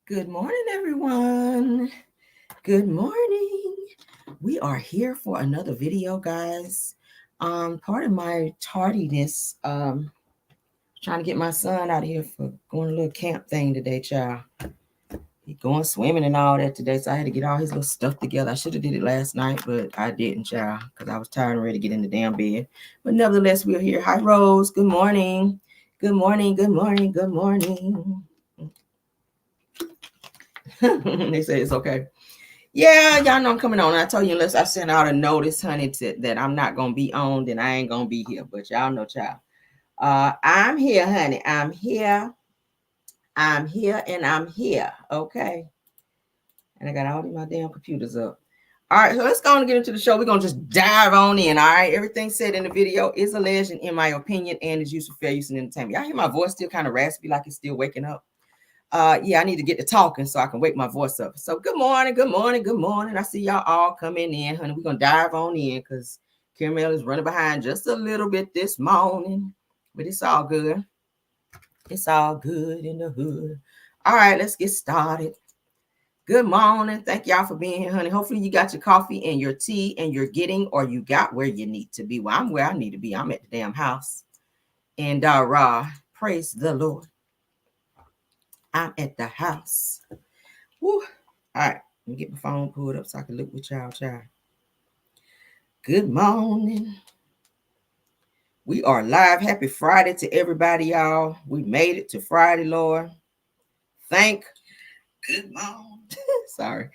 Good morning, everyone. Good morning. We are here for another video, guys. Part of my tardiness, trying to get my son out of here for going a little camp thing today, child. He going swimming and all that today, so I had to get all his little stuff together. I should have did it last night, but I didn't, child, because I was tired and ready to get in the damn bed. But nevertheless, we're here. Hi, Rose. Good morning. Good morning. Good morning. Good morning. They say it's okay. Yeah, y'all know I'm coming on. I told you, unless I send out a notice, honey, that I'm not gonna be on, then I ain't gonna be here. But y'all know, child. I'm here, honey. I'm here. I'm here, and I'm here. Okay. And I got all my damn computers up. All right, so let's go on and get into the show. We're gonna just dive on in. All right. Everything said in the video is alleged, in my opinion, and is used for fair use and entertainment. Y'all hear my voice still kind of raspy, like it's still waking up. Yeah, I need to get to talking so I can wake my voice up. So good morning, good morning, good morning. I see y'all all coming in, honey. We're gonna dive on in because Caramel is running behind just a little bit this morning, but it's all good. It's all good in the hood. All right, let's get started. Good morning. Thank y'all for being here, honey. Hopefully you got your coffee and your tea and you're getting, or you got where you need to be. Well, I'm where I need to be. I'm at the damn house. And praise the Lord. I'm at the house. Woo. All right. Let me get my phone pulled up so I can look with y'all, child. Good morning. We are live. Happy Friday to everybody, y'all. We made it to Friday, Lord. Good morning. Sorry.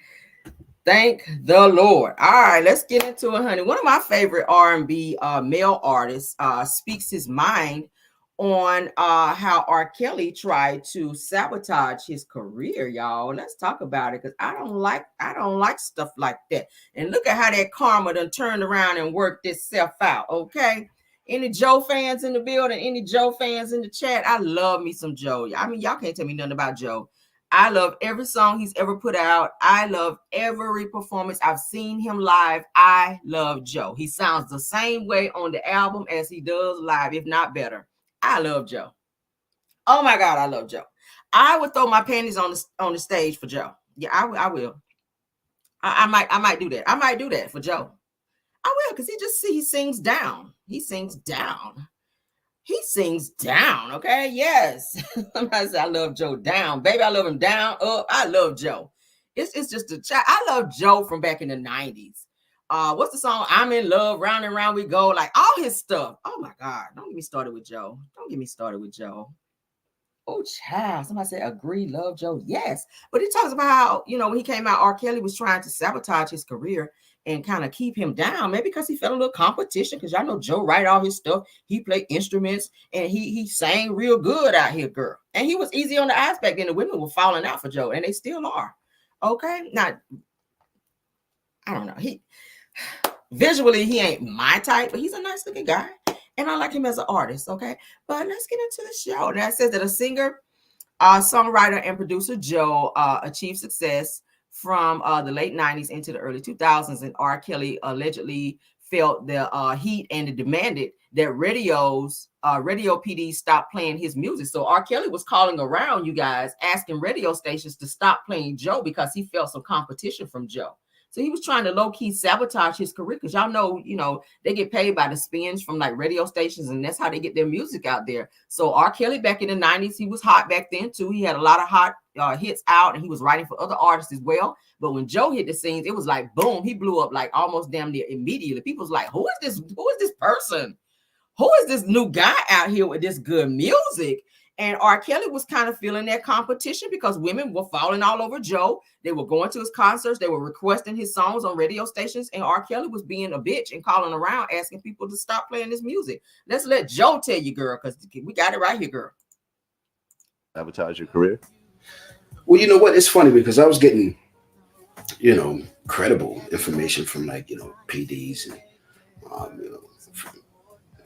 Thank the Lord. All right, let's get into it, honey. One of my favorite R&B male artists speaks his mind on how R. Kelly tried to sabotage his career, y'all. Let's talk about it, because I don't like stuff like that. And look at how that karma done turned around and worked itself out. Okay. Any Joe fans in the building? Any Joe fans in the chat? I love me some Joe. I mean, y'all can't tell me nothing about Joe. I love every song he's ever put out. I love every performance. I've seen him live. I love Joe. He sounds the same way on the album as he does live, if not better. I love Joe. Oh my God, I love Joe. I would throw my panties on the stage for Joe. Yeah, I will. I might do that. I might do that for Joe. I will, because he sings down. He sings down. He sings down. Okay, yes. Somebody said I love Joe down, baby. I love him down, up. I love Joe. It's just a chat. I love Joe from back in the 90s. What's the song? I'm in love, round and round we go. Like all his stuff. Oh my God. Don't get me started with Joe. Don't get me started with Joe. Oh, child. Somebody said agree, love Joe. Yes. But he talks about how, when he came out, R. Kelly was trying to sabotage his career and kind of keep him down. Maybe because he felt a little competition, because y'all know Joe write all his stuff. He played instruments and he sang real good out here, girl. And he was easy on the eyes back then. The women were falling out for Joe, and they still are. Okay. Now, I don't know. Visually, he ain't my type, but he's a nice looking guy. And I like him as an artist, okay? But let's get into the show. Now, it says that a singer, songwriter, and producer, Joe, achieved success from the late 90s into the early 2000s. And R. Kelly allegedly felt the heat and demanded that radio PDs stop playing his music. So R. Kelly was calling around, you guys, asking radio stations to stop playing Joe because he felt some competition from Joe. So he was trying to low-key sabotage his career, because y'all know, they get paid by the spins from like radio stations, and that's how they get their music out there. So R. Kelly back in the 90s, he was hot back then too. He had a lot of hot hits out, and he was writing for other artists as well. But when Joe hit the scenes, it was like, boom, he blew up like almost damn near immediately. People was like, who is this? Who is this person? Who is this new guy out here with this good music? And R. Kelly was kind of feeling that competition, because women were falling all over Joe. They were going to his concerts. They were requesting his songs on radio stations. And R. Kelly was being a bitch and calling around asking people to stop playing this music. Let's let Joe tell you, girl, because we got it right here, girl. Sabotage your career? Well, you know what? It's funny because I was getting, credible information from PDs and,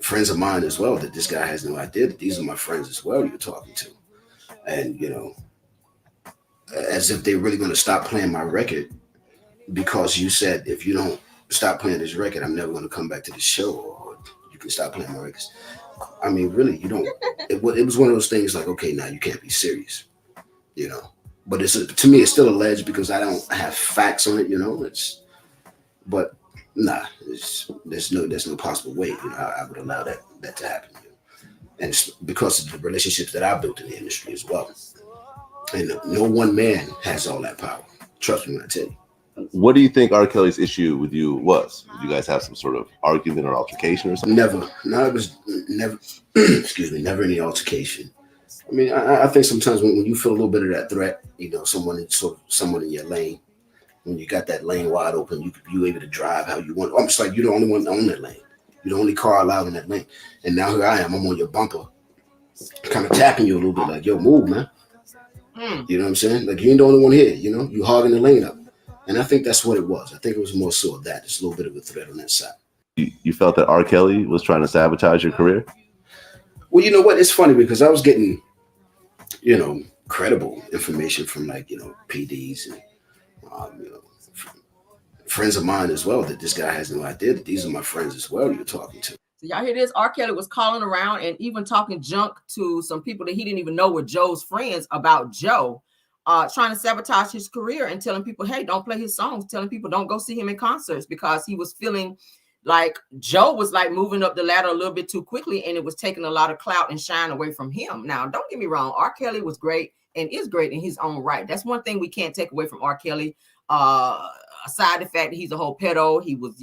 friends of mine as well, that this guy has no idea that these are my friends as well you're talking to. And, as if they're really going to stop playing my record because you said, if you don't stop playing this record, I'm never going to come back to the show, or you can stop playing my records. I mean, really, you don't. It was one of those things like, okay, now you can't be serious, But to me, it's still alleged because I don't have facts on it. But nah, there's no possible way. I would allow that to happen. And it's because of the relationships that I built in the industry as well. And no one man has all that power. Trust me when I tell you. What do you think R. Kelly's issue with you was? Did you guys have some sort of argument or altercation or something? Never. No, it was never. Excuse me. Never any altercation. I mean, I think sometimes when you feel a little bit of that threat, someone in your lane, when you got that lane wide open, you able to drive how you want. Almost like you're the only one on that lane. You're the only car allowed in that lane. And now here I am. I'm on your bumper, kind of tapping you a little bit, like, yo, move, man. You know what I'm saying? Like, you ain't the only one here. You hogging the lane up. And I think that's what it was. I think it was more so of that. Just a little bit of a threat on that side. You felt that R. Kelly was trying to sabotage your career? Well, you know what? It's funny because I was getting, credible information from PDs and friends of mine as well, that this guy has no idea that these are my friends as well you're talking to. So y'all hear this? R. Kelly was calling around and even talking junk to some people that he didn't even know were Joe's friends about Joe, trying to sabotage his career and telling people, hey, don't play his songs, telling people don't go see him in concerts, because he was feeling like Joe was like moving up the ladder a little bit too quickly, and it was taking a lot of clout and shine away from him. Now, don't get me wrong. R. Kelly was great and is great in his own right. That's one thing we can't take away from R. Kelly. Aside the fact that he's a whole pedo, he was,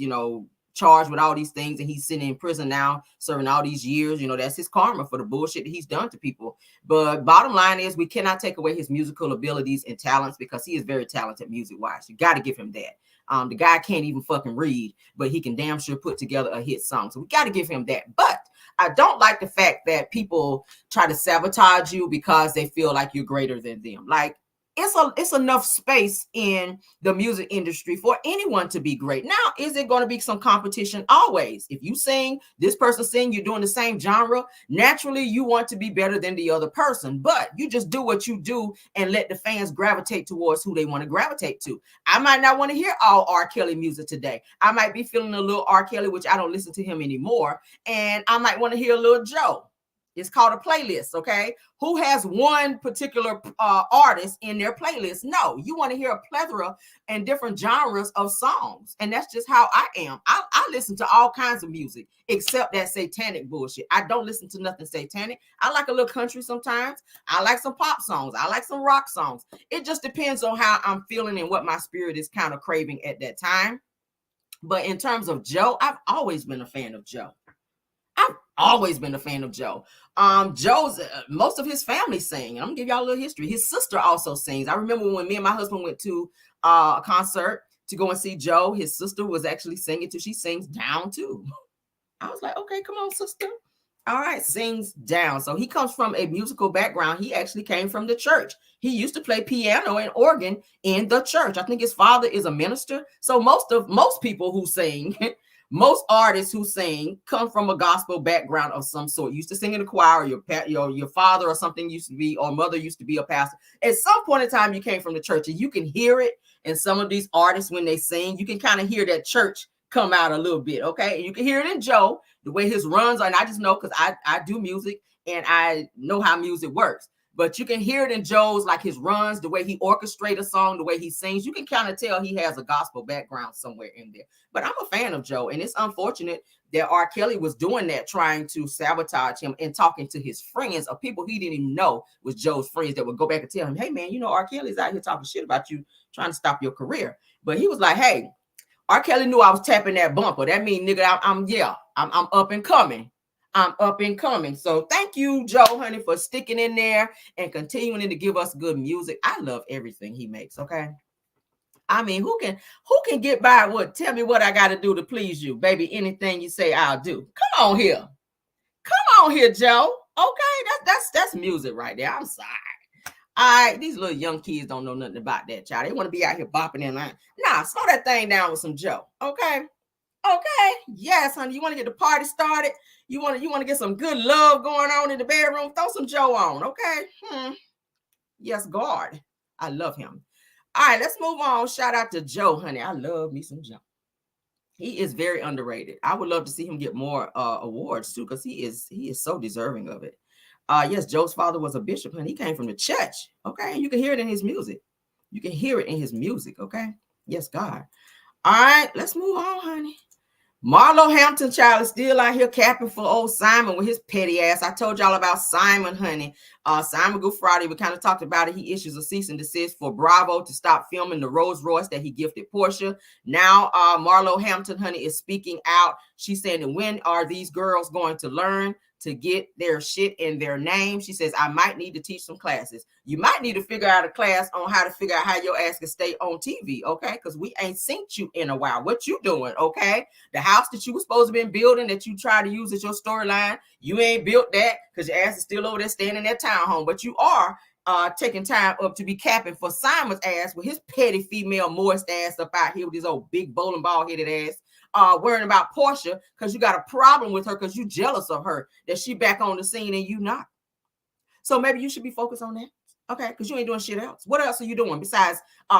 charged with all these things, and he's sitting in prison now, serving all these years. That's his karma for the bullshit that he's done to people. But bottom line is, we cannot take away his musical abilities and talents, because he is very talented music-wise. You got to give him that. The guy can't even fucking read, but he can damn sure put together a hit song. So we got to give him that. But I don't like the fact that people try to sabotage you because they feel like you're greater than them. Like, it's enough space in the music industry for anyone to be great. Now, is it going to be some competition? Always. If you sing, this person sing, you're doing the same genre, naturally you want to be better than the other person. But you just do what you do and let the fans gravitate towards who they want to gravitate to. I might not want to hear all R. Kelly music today. I might be feeling a little R. Kelly, which I don't listen to him anymore. And I might want to hear a little Joe. It's called a playlist, okay? Who has one particular artist in their playlist? No, you want to hear a plethora and different genres of songs. And that's just how I am. I listen to all kinds of music, except that satanic bullshit. I don't listen to nothing satanic. I like a little country sometimes. I like some pop songs. I like some rock songs. It just depends on how I'm feeling and what my spirit is kind of craving at that time. But in terms of Joe, I've always been a fan of Joe. Always been a fan of Joe. Joe's most of his family sing. I'm gonna give y'all a little history. His sister also sings. I remember when me and my husband went to a concert to go and see Joe, his sister was actually singing too. She sings down too. I was like, okay, come on, sister. All right, sings down. So he comes from a musical background. He actually came from the church. He used to play piano and organ in the church. I think his father is a minister. So most people who sing most artists who sing come from a gospel background of some sort. You used to sing in the choir, or your father or something used to be, or mother used to be a pastor. At some point in time, you came from the church, and you can hear it in some of these artists when they sing. You can kind of hear that church come out a little bit, okay? And you can hear it in Joe, the way his runs are. And I just know because I do music and I know how music works. But you can hear it in Joe's, like his runs, the way he orchestrates a song, the way he sings. You can kind of tell he has a gospel background somewhere in there. But I'm a fan of Joe, and it's unfortunate that R. Kelly was doing that, trying to sabotage him and talking to his friends, or people he didn't even know was Joe's friends, that would go back and tell him, hey, man, R. Kelly's out here talking shit about you, trying to stop your career. But he was like, hey, R. Kelly knew I was tapping that bumper. That means, nigga, I'm up and coming. I'm up and coming. So thank you, Joe, honey, for sticking in there and continuing to give us good music. I love everything he makes, okay? I mean, who can get by with, tell me what I got to do to please you, baby? Anything you say, I'll do. Come on here. Come on here, Joe. Okay, that's music right there. I'm sorry. All right, these little young kids don't know nothing about that, child. They want to be out here bopping in line. Nah, slow that thing down with some Joe, okay? Okay, yes, honey. You want to get the party started? You want to get some good love going on in the bedroom? Throw some Joe on, okay? Yes, God. I love him. All right, let's move on. Shout out to Joe, honey. I love me some Joe. He is very underrated. I would love to see him get more awards too, because he is so deserving of it. Yes, Joe's father was a bishop, and he came from the church. Okay, and you can hear it in his music. You can hear it in his music. Okay, yes, God. All right, let's move on, honey. Marlo Hampton, child, is still out here capping for old Simon with his petty ass. I told y'all about Simon, honey. Simon Good Friday, we kind of talked about it. He issues a cease and desist for Bravo to stop filming the Rolls Royce that he gifted Portia. Now, Marlo Hampton, honey, is speaking out. She's saying that when are these girls going to learn to get their shit in their name? She says, I might need to teach some classes. You might need to figure out a class on how to figure out how your ass can stay on TV, okay? Because we ain't seen you in a while. What you doing, okay? The house that you were supposed to be building that you try to use as your storyline, you ain't built that because your ass is still over there staying in that townhome. But you are taking time up to be capping for Simon's ass with his petty female moist ass up out here with his old big bowling ball headed ass. Worrying about Portia because you got a problem with her because you jealous of her that she back on the scene and you not. So maybe you should be focused on that. Okay, because you ain't doing shit else. What else are you doing besides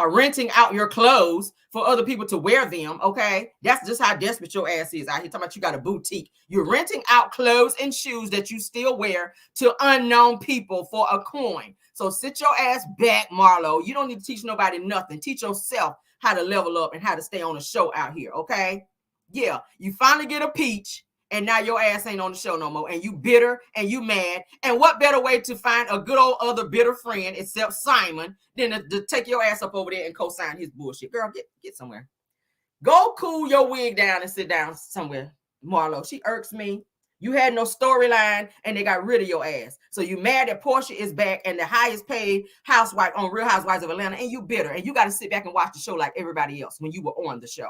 renting out your clothes for other people to wear them? Okay, that's just how desperate your ass is out here. Talking about you got a boutique. You're renting out clothes and shoes that you still wear to unknown people for a coin. So sit your ass back, Marlo. You don't need to teach nobody nothing. Teach yourself how to level up and how to stay on the show out here. Okay. Yeah, you finally get a peach, and now your ass ain't on the show no more, and you bitter and you mad. And what better way to find a good old other bitter friend except Simon than to take your ass up over there and co-sign his bullshit? Girl, get somewhere. Go cool your wig down and sit down somewhere, Marlo. She irks me. You had no storyline, and they got rid of your ass. So you mad that Portia is back and the highest paid housewife on Real Housewives of Atlanta, and you bitter, and you got to sit back and watch the show like everybody else when you were on the show.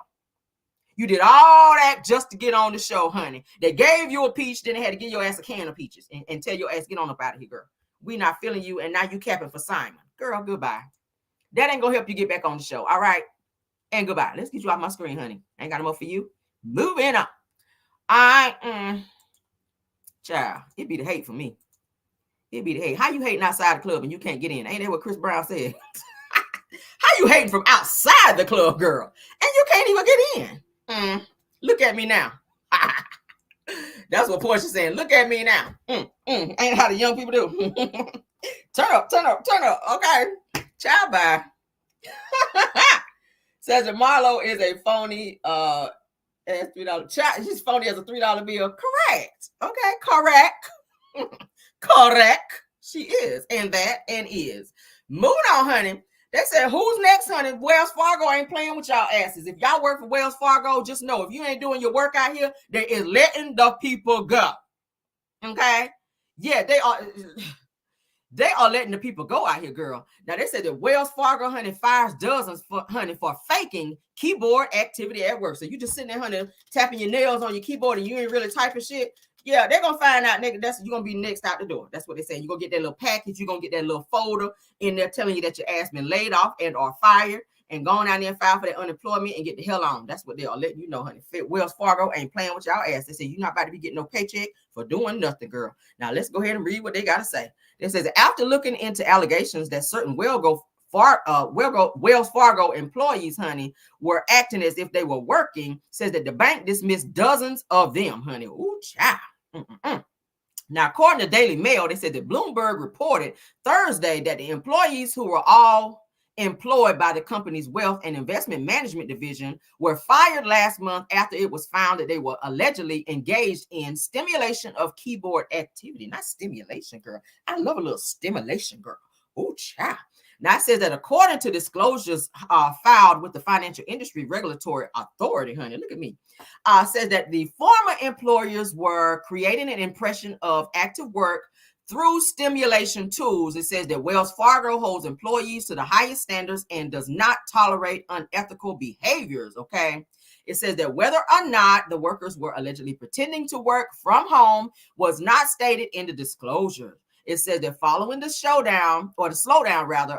You did all that just to get on the show, honey. They gave you a peach, then they had to give your ass a can of peaches and tell your ass, get on up out of here, girl. We not feeling you, and now you capping for Simon. Girl, goodbye. That ain't gonna help you get back on the show, all right? And goodbye. Let's get you off my screen, honey. Ain't got no more for you. Moving on. Child, it be the hate for me. It be the hate. How you hating outside the club and you can't get in? Ain't that what Chris Brown said? How you hating from outside the club, girl, and you can't even get in? Look at me now. That's what Portia's saying. Look at me now. Ain't how the young people do. Turn up. Okay. Ciao, bye. Says that Marlo is a phony. As $3. She's phony as a $3 bill. Correct. Okay. Correct. Correct. She is. And that and is. Moving on, honey. They said, who's next, honey? Wells Fargo ain't playing with y'all asses. If y'all work for Wells Fargo, just know if you ain't doing your work out here, they is letting the people go. Okay? Yeah, they are letting the people go out here, girl. Now, they said that Wells Fargo, honey, fires dozens for faking keyboard activity at work. So you just sitting there, honey, tapping your nails on your keyboard and you ain't really typing shit. Yeah, they're gonna find out, nigga. You're gonna be next out the door. That's what they say. You're gonna get that little package, you're gonna get that little folder in there telling you that your ass been laid off and or fired and going out there and file for that unemployment and get the hell on. That's what they are letting you know, honey. Wells Fargo ain't playing with y'all ass. They say you're not about to be getting no paycheck for doing nothing, girl. Now let's go ahead and read what they gotta say. It says after looking into allegations that certain Wells Fargo employees, honey, were acting as if they were working, says that the bank dismissed dozens of them, honey. Ooh, child. Now, according to Daily Mail, they said that Bloomberg reported Thursday that the employees who were all employed by the company's wealth and investment management division were fired last month after it was found that they were allegedly engaged in stimulation of keyboard activity. Not stimulation, girl. I love a little stimulation, girl. Oh, child. Now, it says that according to disclosures filed with the Financial Industry Regulatory Authority, honey, look at me, says that the former employers were creating an impression of active work through stimulation tools. It says that Wells Fargo holds employees to the highest standards and does not tolerate unethical behaviors, okay? It says that whether or not the workers were allegedly pretending to work from home was not stated in the disclosure. It says that following the slowdown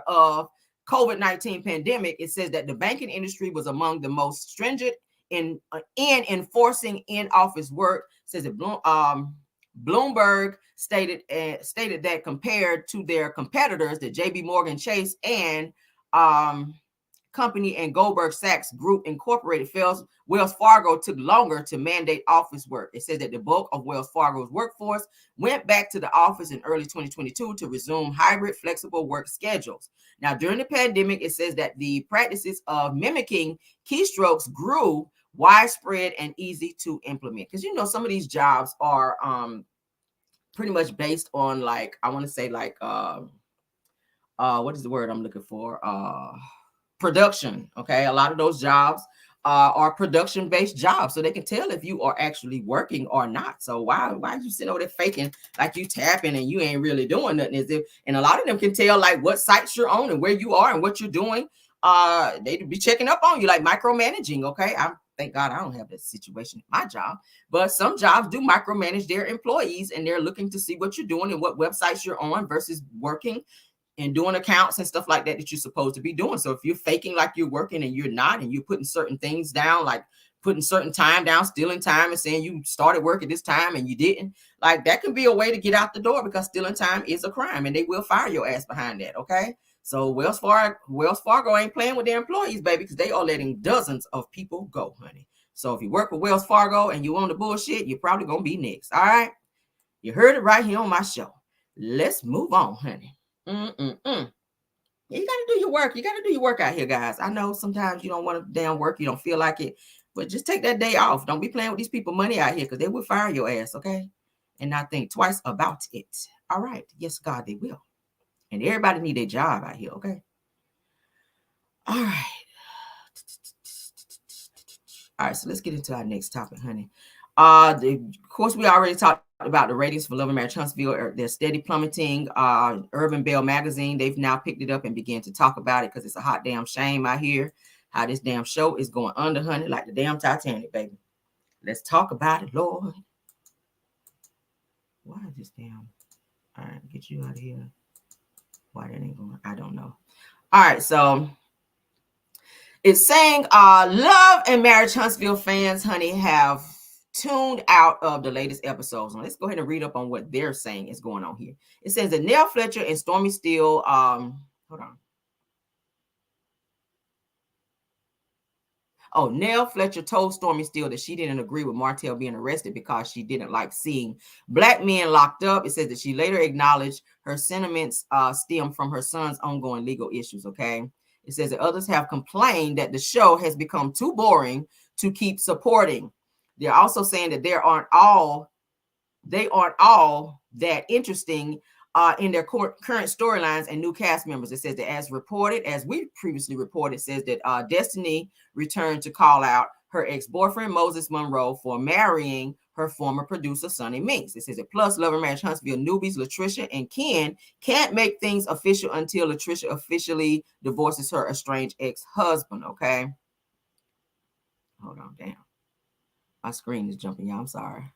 of COVID-19 pandemic, it says that the banking industry was among the most stringent in enforcing in-office work. It says that Bloomberg stated that compared to their competitors, the JP Morgan Chase and Company and Goldberg Sachs Group Incorporated Wells Fargo took longer to mandate office work. It says that the bulk of Wells Fargo's workforce went back to the office in early 2022 to resume hybrid flexible work schedules. Now, during the pandemic, it says that the practices of mimicking keystrokes grew widespread and easy to implement. Because, you know, some of these jobs are pretty much based on, like, I want to say, like, what is the word I'm looking for? Production. Okay. A lot of those jobs are production based jobs, so they can tell if you are actually working or not. So why you sitting over there faking like you tapping and you ain't really doing nothing? As if, and a lot of them can tell like what sites you're on and where you are and what you're doing. They be checking up on you, like micromanaging. Okay. Thank God I don't have that situation at my job, but some jobs do micromanage their employees, and they're looking to see what you're doing and what websites you're on versus working and doing accounts and stuff like that you're supposed to be doing. So if you're faking like you're working and you're not, and you're putting certain things down, like putting certain time down, stealing time and saying you started work at this time and you didn't, like that can be a way to get out the door, because stealing time is a crime and they will fire your ass behind that. Okay. So Wells Fargo ain't playing with their employees, baby, because they are letting dozens of people go, honey. So if you work with Wells Fargo and you on the bullshit, you're probably going to be next. All right. You heard it right here on my show. Let's move on, honey. Yeah, you got to do your work. You got to do your work out here, guys. I know sometimes you don't want to damn work. You don't feel like it, but just take that day off. Don't be playing with these people money out here, because they will fire your ass. Okay. And not think twice about it. All right. Yes, God, they will. And everybody need a job out here. Okay. All right. All right. So let's get into our next topic, honey. Of course, we already talked about the ratings for Love and Marriage Huntsville. They're steady plummeting. Urban Bell magazine, they've now picked it up and began to talk about it, because it's a hot damn shame out here how this damn show is going under, honey, like the damn Titanic, baby. Let's talk about it, Lord. Why is this damn? All right, get you out of here. Why that ain't going? I don't know. All right, so it's saying Love and Marriage Huntsville fans, honey, have tuned out of the latest episodes. Now, let's go ahead and read up on what they're saying is going on here. It says that Nell Fletcher and Stormy Steele, hold on. Oh, Nell Fletcher told Stormy Steele that she didn't agree with Martell being arrested because she didn't like seeing black men locked up. It says that she later acknowledged her sentiments stem from her son's ongoing legal issues. Okay. It says that others have complained that the show has become too boring to keep supporting. They're also saying that they aren't all that interesting in their current storylines and new cast members. It says that as we previously reported, says that Destiny returned to call out her ex-boyfriend, Moses Monroe, for marrying her former producer, Sonny Minks. It says that plus Love and Marriage Huntsville newbies, Latricia and Ken, can't make things official until Latricia officially divorces her estranged ex-husband. Okay. Hold on, damn. My screen is jumping, y'all. I'm sorry.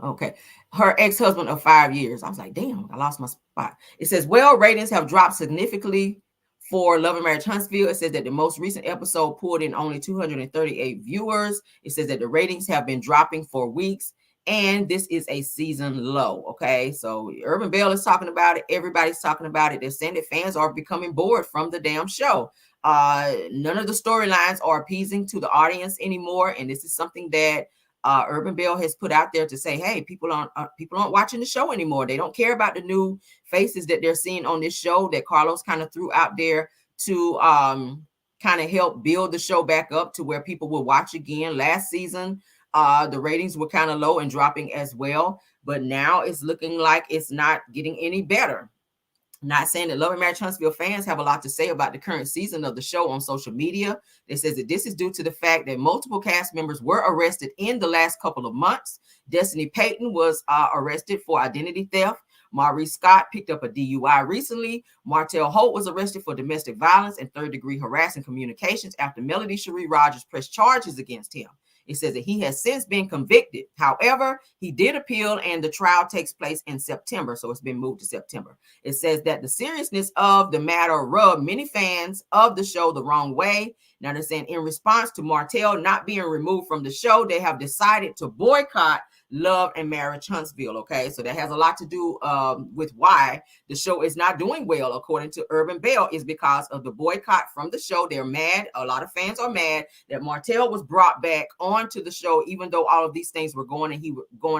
Okay. Her ex-husband of 5 years. I was like, damn, I lost my spot. It says, well, ratings have dropped significantly for Love and Marriage Huntsville. It says that the most recent episode pulled in only 238 viewers. It says that the ratings have been dropping for weeks, and this is a season low. Okay. So Urban Bell is talking about it. Everybody's talking about it. They're saying that fans are becoming bored from the damn show. None of the storylines are appeasing to the audience anymore. And this is something that Urban Bell has put out there to say, hey, people aren't watching the show anymore. They don't care about the new faces that they're seeing on this show that Carlos kind of threw out there to kind of help build the show back up to where people will watch again. Last season, the ratings were kind of low and dropping as well, but now it's looking like it's not getting any better. Not saying that Love and Marriage Huntsville fans have a lot to say about the current season of the show on social media. It says that this is due to the fact that multiple cast members were arrested in the last couple of months. Destiny Payton was arrested for identity theft. Maurice Scott picked up a DUI recently. Martell Holt was arrested for domestic violence and third-degree harassing communications after Melody Cherie Rogers pressed charges against him. It says that he has since been convicted. However, he did appeal, and the trial takes place in September. So it's been moved to September. It says that the seriousness of the matter rubbed many fans of the show the wrong way. Now they're saying in response to Martell not being removed from the show, they have decided to boycott Love and Marriage Huntsville. Okay, so that has a lot to do with why the show is not doing well, according to Urban Bell, is because of the boycott from the show. They're mad. A lot of fans are mad that Martell was brought back onto the show, even though all of these things were going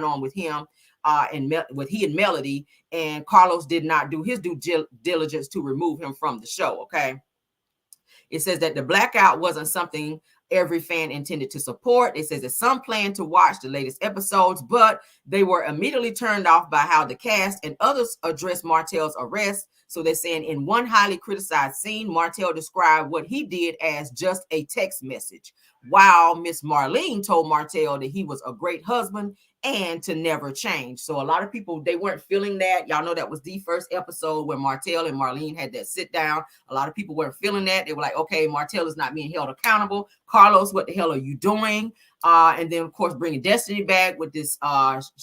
on with him and with he and Melody, and Carlos did not do his due diligence to remove him from the show. Okay. It says that the blackout wasn't something every fan intended to support. It says that some planned to watch the latest episodes, but they were immediately turned off by how the cast and others addressed Martell's arrest. So they're saying in one highly criticized scene, Martell described what he did as just a text message, while Miss Marlene told Martell that he was a great husband and to never change. So a lot of people, they weren't feeling that. Y'all know that was the first episode where Martell and Marlene had that sit down. A lot of people weren't feeling that. They were like, okay, Martell is not being held accountable. Carlos, what the hell are you doing? And then, of course, bringing Destiny back with this,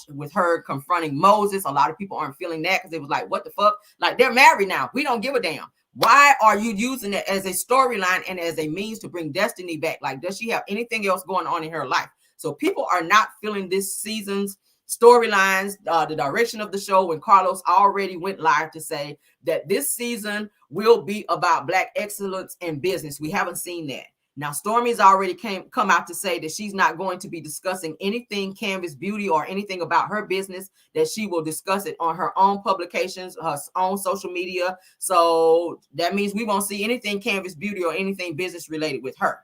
with her confronting Moses. A lot of people aren't feeling that because it was like, what the fuck? Like, they're married now. We don't give a damn. Why are you using it as a storyline and as a means to bring Destiny back? Like, does she have anything else going on in her life? So people are not feeling this season's storylines, the direction of the show, when Carlos already went live to say that this season will be about Black excellence in business. We haven't seen that. Now, Stormy's already come out to say that she's not going to be discussing anything Canvas Beauty or anything about her business, that she will discuss it on her own publications, her own social media. So that means we won't see anything Canvas Beauty or anything business related with her.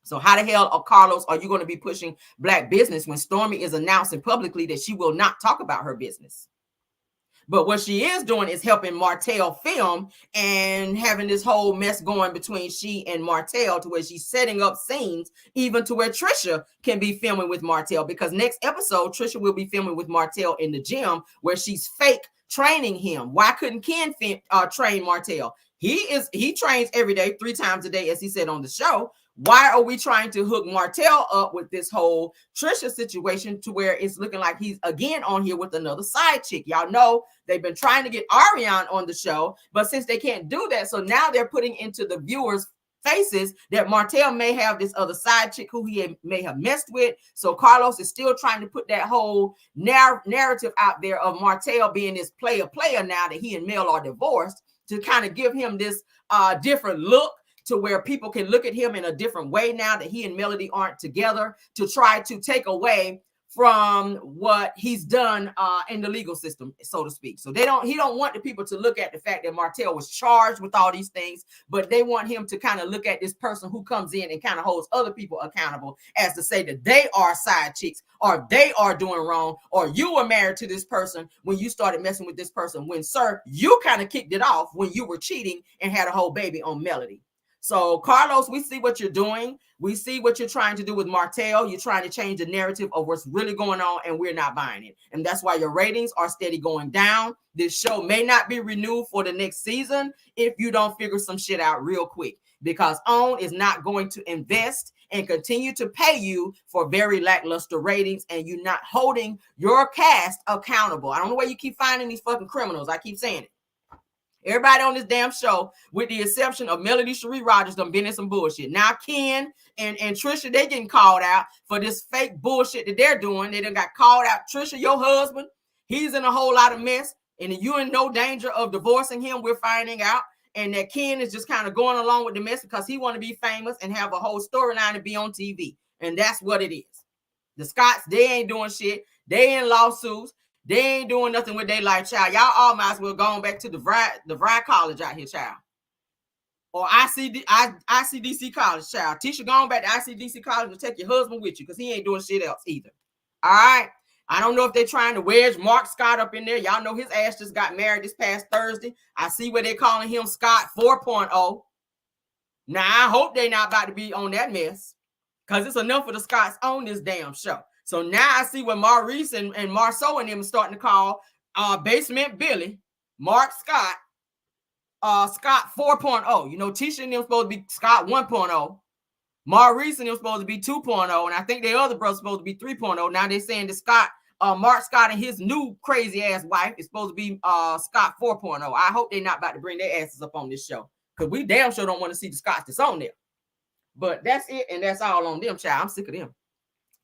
So how the hell, Carlos, are you going to be pushing Black business when Stormy is announcing publicly that she will not talk about her business? But what she is doing is helping Martell film and having this whole mess going between she and Martell, to where she's setting up scenes even to where Trisha can be filming with Martell, because next episode, Trisha will be filming with Martell in the gym where she's fake training him. Why couldn't Ken train Martell? He trains every day, 3 times a day, as he said on the show. Why are we trying to hook Martell up with this whole Trisha situation to where it's looking like he's again on here with another side chick? Y'all know they've been trying to get Ariane on the show, but since they can't do that, so now they're putting into the viewers' faces that Martell may have this other side chick who he may have messed with. So Carlos is still trying to put that whole narrative out there of Martell being this player now that he and Mel are divorced, to kind of give him this different look, to where people can look at him in a different way now that he and Melody aren't together, to try to take away from what he's done in the legal system, so to speak. So he don't want the people to look at the fact that Martell was charged with all these things, but they want him to kind of look at this person who comes in and kind of holds other people accountable, as to say that they are side chicks, or they are doing wrong, or you were married to this person when you started messing with this person, when, sir, you kind of kicked it off when you were cheating and had a whole baby on Melody. So, Carlos, we see what you're doing. We see what you're trying to do with Martell. You're trying to change the narrative of what's really going on, and we're not buying it. And that's why your ratings are steady going down. This show may not be renewed for the next season if you don't figure some shit out real quick, because OWN is not going to invest and continue to pay you for very lackluster ratings, and you're not holding your cast accountable. I don't know where you keep finding these fucking criminals. I keep saying it. Everybody on this damn show, with the exception of Melody Cherie Rogers, done been in some bullshit. Now Ken and Trisha, they getting called out for this fake bullshit that they're doing. They done got called out. Trisha, your husband, he's in a whole lot of mess, and you're in no danger of divorcing him, we're finding out. And that Ken is just kind of going along with the mess because he want to be famous and have a whole storyline and be on TV. And that's what it is. The Scotts, they ain't doing shit. They in lawsuits. They ain't doing nothing with their life, child. Y'all all might as well go on back to the DeVry College out here, child. Or ICDC College, child. Tisha, go on back to ICDC College and take your husband with you, because he ain't doing shit else either. All right? I don't know if they're trying to wedge Mark Scott up in there. Y'all know his ass just got married this past Thursday. I see where they're calling him Scott 4.0. Now, I hope they're not about to be on that mess, because it's enough for the Scotts on this damn show. So now I see what Maurice and Marceau and them are starting to call Basement Billy, Mark Scott, Scott 4.0. You know, Tisha and them supposed to be Scott 1.0. Maurice and them supposed to be 2.0. And I think their other brother's supposed to be 3.0. Now they're saying that Scott, Mark Scott and his new crazy ass wife is supposed to be Scott 4.0. I hope they're not about to bring their asses up on this show, because we damn sure don't want to see the Scotts that's on there. But that's it, and that's all on them, child. I'm sick of them.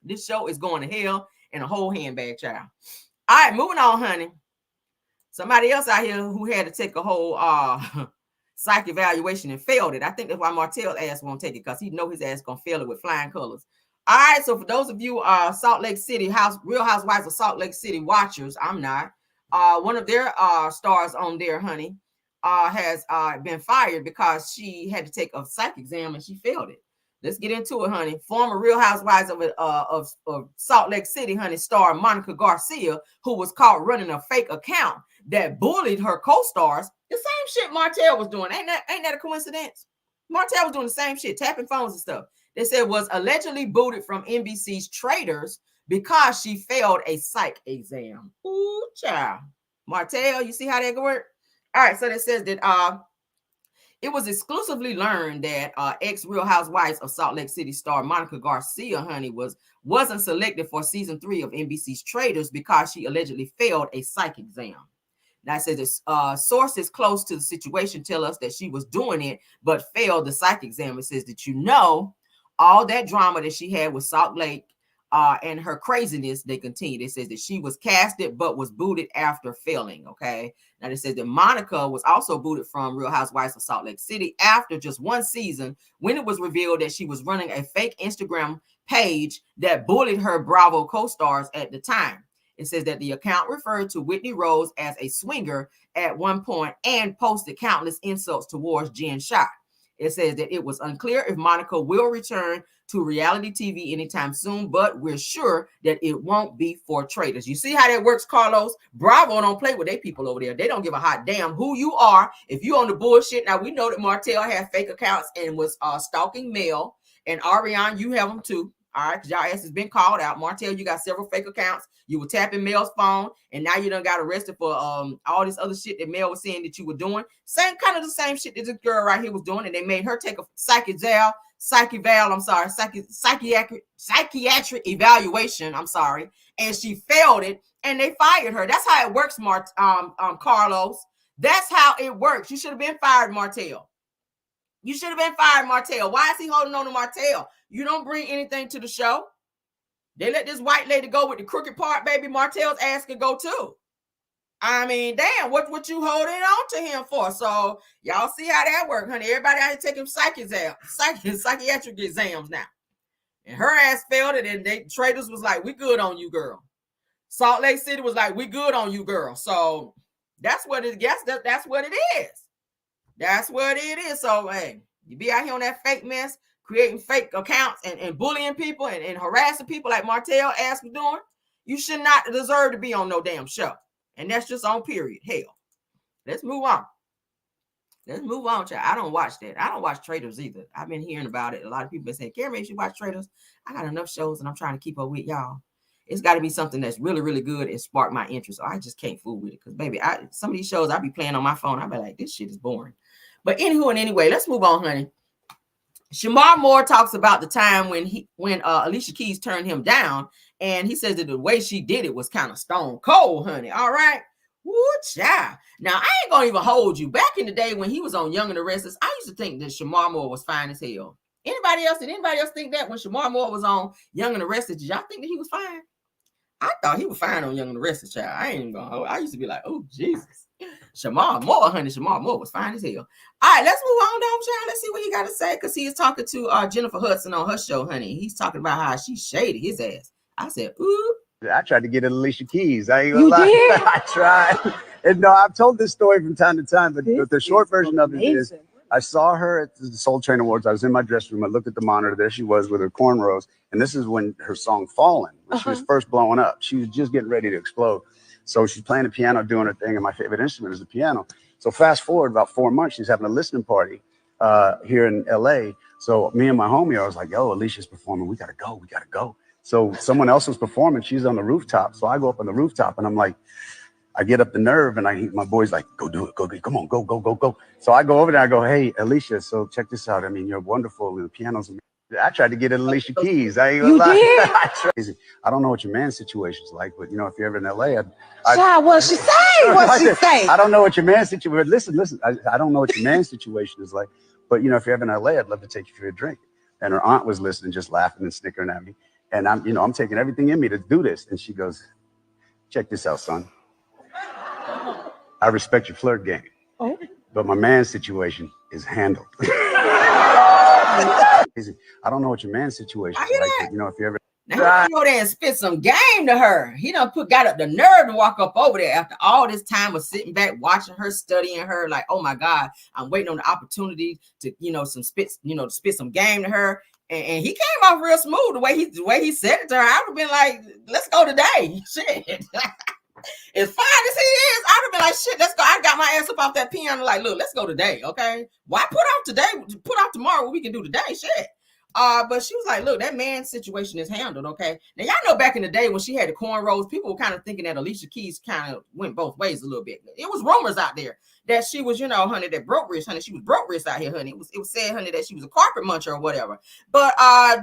This show is going to hell in a whole handbag, child. All right, moving on, honey. Somebody else out here who had to take a whole psych evaluation and failed it. I think that's why Martell's ass won't take it, because he know his ass gonna fail it with flying colors. All right, so for those of you Salt Lake City Real Housewives of Salt Lake City watchers, I'm not. One of their stars on there, honey, has been fired because she had to take a psych exam and she failed it. Let's get into it, honey. Former Real Housewives of Salt Lake City, honey, star Monica Garcia, who was caught running a fake account that bullied her co-stars. The same shit Martell was doing. Ain't that a coincidence? Martell was doing the same shit, tapping phones and stuff. They said was allegedly booted from NBC's Traders because she failed a psych exam. Ooh, child. Martell, you see how that work? All right, so that says that it was exclusively learned that ex-Real Housewives of Salt Lake City star Monica Garcia, honey, wasn't selected for season 3 of NBC's Traders because she allegedly failed a psych exam. Now it says sources close to the situation tell us that she was doing it but failed the psych exam. It says that, you know, all that drama that she had with Salt Lake and her craziness, they continued. It says that she was casted but was booted after failing. Okay. Now it says that Monica was also booted from Real Housewives of Salt Lake City after just one season, when it was revealed that she was running a fake Instagram page that bullied her Bravo co-stars at the time. It says that the account referred to Whitney Rose as a swinger at one point and posted countless insults towards Jen Shah. It says that it was unclear if Monica will return to reality TV anytime soon, but we're sure that it won't be for Traders. You see how that works, Carlos? Bravo don't play with their people over there. They don't give a hot damn who you are. If you on the bullshit, now we know that Martell had fake accounts and was stalking Mel, and Ariane, you have them too. All right, because y'all ass has been called out. Martell, you got several fake accounts. You were tapping Mel's phone, and now you done got arrested for all this other shit that Mel was saying that you were doing. Same kind of the same shit that this girl right here was doing, and they made her take a psychiatric evaluation. I'm sorry, and she failed it, and they fired her. That's how it works, Carlos. That's how it works. You should have been fired, Martell. You should have been fired, Martell. Why is he holding on to Martell? You don't bring anything to the show. They let this white lady go with the crooked part, baby. Martell's ass could go too. I mean, damn, what you holding on to him for? So y'all see how that works, honey. Everybody out here taking psychiatric exams now. And her ass failed it, and they Traders was like, we good on you, girl. Salt Lake City was like, we good on you, girl. So that's what it gets. That's what it is. That's what it is. So, hey, you be out here on that fake mess, creating fake accounts and bullying people and harassing people like Martell ass was doing. You should not deserve to be on no damn show. And that's just on period. Hell, let's move on. Let's move on, child. I don't watch that. I don't watch Traders either. I've been hearing about it. A lot of people been saying, Karen, you should watch Traders. I got enough shows and I'm trying to keep up with y'all. It's got to be something that's really, really good and spark my interest. Or I just can't fool with it. Because, baby, some of these shows I be playing on my phone. I be like, this shit is boring. But anywho and anyway, let's move on, honey. Shamar Moore talks about the time when Alicia Keys turned him down, and he says that the way she did it was kind of stone cold, honey. All right. Woo, child. Now, I ain't going to even hold you. Back in the day when he was on Young and the Restless, I used to think that Shamar Moore was fine as hell. Did anybody else think that when Shamar Moore was on Young and the Restless? Did y'all think that he was fine? I thought he was fine on Young and the Restless, child. I ain't even going to hold. I used to be like, oh, Jesus. Shamar Moore, honey. Shamar Moore was fine as hell. All right, let's move on down, child. Let's see what he got to say, because he is talking to Jennifer Hudson on her show, honey. He's talking about how she shaded his ass. I said, ooh. I tried to get Alicia Keys. I ain't gonna lie. Did? I tried. And no, I've told this story from time to time, but the short version of it is I saw her at the Soul Train Awards. I was in my dressing room. I looked at the monitor. There she was with her cornrows. And this is when her song Fallen, when she was first blowing up. She was just getting ready to explode. So she's playing the piano, doing her thing, and my favorite instrument is the piano. So fast forward about 4 months, she's having a listening party here in LA. So me and my homie, I was like, yo, Alicia's performing. We gotta go. So someone else was performing. She's on the rooftop. So I go up on the rooftop, and I'm like, I get up the nerve, and my boy's like, go do it. Go, come on, go. So I go over there. I go, hey, Alicia, so check this out. I mean, you're wonderful. The piano's amazing. I tried to get Alicia Keys. I ain't gonna lie. I don't know what your man's situation is like, but if you're ever in LA, what she say? What she say? I don't know what your man's situation. Listen. I don't know what your man's situation is like, but if you're ever in LA, I'd love to take you for a drink. And her aunt was listening, just laughing and snickering at me. And I'm taking everything in me to do this. And she goes, check this out, son. I respect your flirt game, but my man's situation is handled. I don't know what your man's situation is like, but, if you ever. Now he go there and spit some game to her. He done got up the nerve to walk up over there after all this time of sitting back, watching her, studying her, like, oh my God, I'm waiting on the opportunity to, to spit some game to her. And he came off real smooth the way he said it to her. I would have been like, let's go today. Shit. As fine as he is, I would have been like, shit, let's go. I got my ass up off that piano, like, look, let's go today, okay? Why put off today? Put off tomorrow what we can do today, shit. But she was like, look, that man's situation is handled, okay? Now, y'all know back in the day when she had the cornrows, people were kind of thinking that Alicia Keys kind of went both ways a little bit. It was rumors out there that she was, honey, that broke wrist, honey. She was broke wrist out here, honey. It was said, honey, that she was a carpet muncher or whatever. But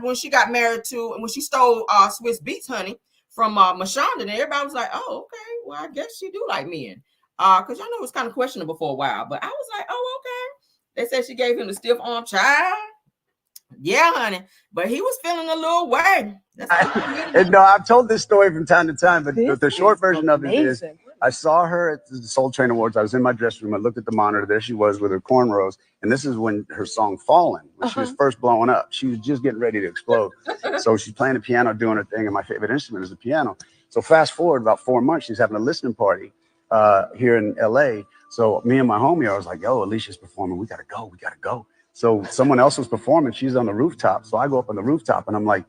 when she got married to, and when she stole Swiss Beats, honey, from Mashonda, and everybody was like, oh, okay, well, I guess she do like men. Because y'all know it was kind of questionable for a while. But I was like, oh, okay. They said she gave him the stiff arm child. Yeah, honey, but he was feeling a little way. I've told this story from time to time, but the short version of it is I saw her at the Soul Train Awards. I was in my dressing room. I looked at the monitor. There she was with her cornrows. And this is when her song Fallen, when she was first blowing up. She was just getting ready to explode. So she's playing the piano, doing her thing. And my favorite instrument is the piano. So fast forward about 4 months, she's having a listening party here in LA. So me and my homie, I was like, yo, Alicia's performing. We got to go. We got to go. So someone else was performing. She's on the rooftop. So I go up on the rooftop and I'm like,